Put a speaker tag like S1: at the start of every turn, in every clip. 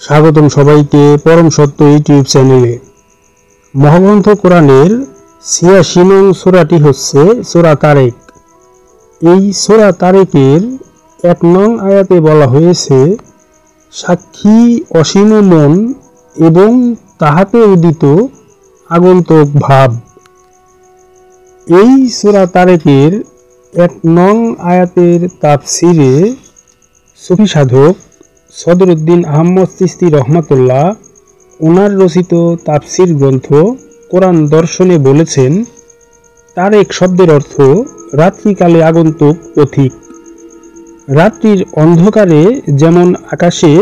S1: স্বাগতম সবাইকে পরম সত্য ইউটিউব চ্যানেলে। মহাগ্রন্থ কোরআনের ৮৬ নং সূরাটি হচ্ছে সূরা তারেক। এই সূরা তারেকের ১ নং আয়াতে বলা হয়েছে, সাক্ষী অসীম মন এবং তাহাতে উদিত আগন্তুক ভাব। এই সূরা তারেকের ১ নং আয়াতের তাফসিরে সুফি সাধক সদরুদ্দিন আহমদ চিশতি রহমাতুল্লাহ ওনার রচিত তাফসির গ্রন্থ কোরআন দর্শনে বলেছেন, তারেক শব্দের অর্থ রাত্রিকালে আগন্তুক পথিক। রাত্রির অন্ধকারে যেমন আকাশে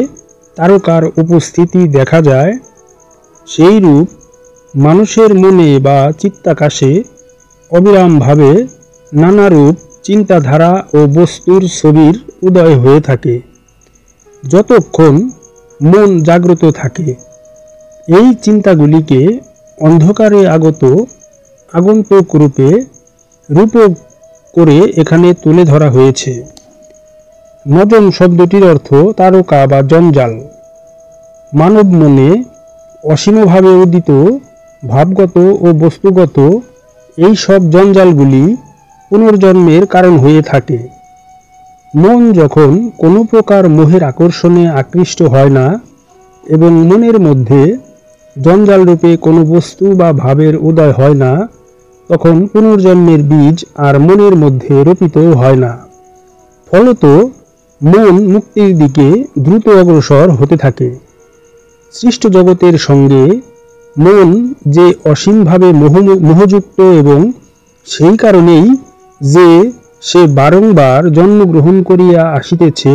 S1: তারকার উপস্থিতি দেখা যায়, সেইরূপ মানুষের মনে বা চিত্তাকাশে অবিরামভাবে নানারূপ চিন্তাধারা ও বস্তুর ছবির উদয় হয়ে থাকে যতক্ষণ মন জাগ্রত থাকে। এই চিন্তাগুলিকে অন্ধকারে আগন্তুক রূপে রূপক করে এখানে তুলে ধরা হয়েছে। নজম শব্দটির অর্থ তারকা বা জঞ্জাল। মানব মনে অসীমভাবে উদিত ভাবগত ও বস্তুগত এই সব জঞ্জালগুলি পুনর্জন্মের কারণ হয়ে থাকে। মন যখন কোনো প্রকার মোহের আকর্ষণে আকৃষ্ট হয় না এবং মনের মধ্যে জঞ্জালরূপে কোনো বস্তু বা ভাবের উদয় হয় না, তখন পুনর্জন্মের বীজ আর মনের মধ্যে রোপিত হয় না। ফলত মন মুক্তির দিকে দ্রুত অগ্রসর হতে থাকে। সৃষ্ট জগতের সঙ্গে মন যে অসীমভাবে মোহযুক্ত এবং সেই কারণেই যে সে বারংবার জন্মগ্রহণ করিয়া আসিতেছে,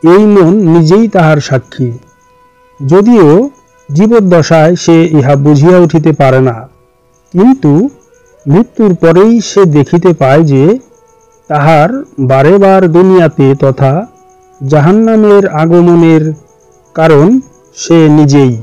S1: এই মন নিজেই তাহার সাক্ষী। যদিও জীবদ্দশায় সে ইহা বুঝিয়া উঠিতে পারে না, কিন্তু মৃত্যুর পরেই সে দেখিতে পায় যে তাহার বারে বার দুনিয়াতে তথা জাহান্নামের আগমনের কারণ সে নিজেই।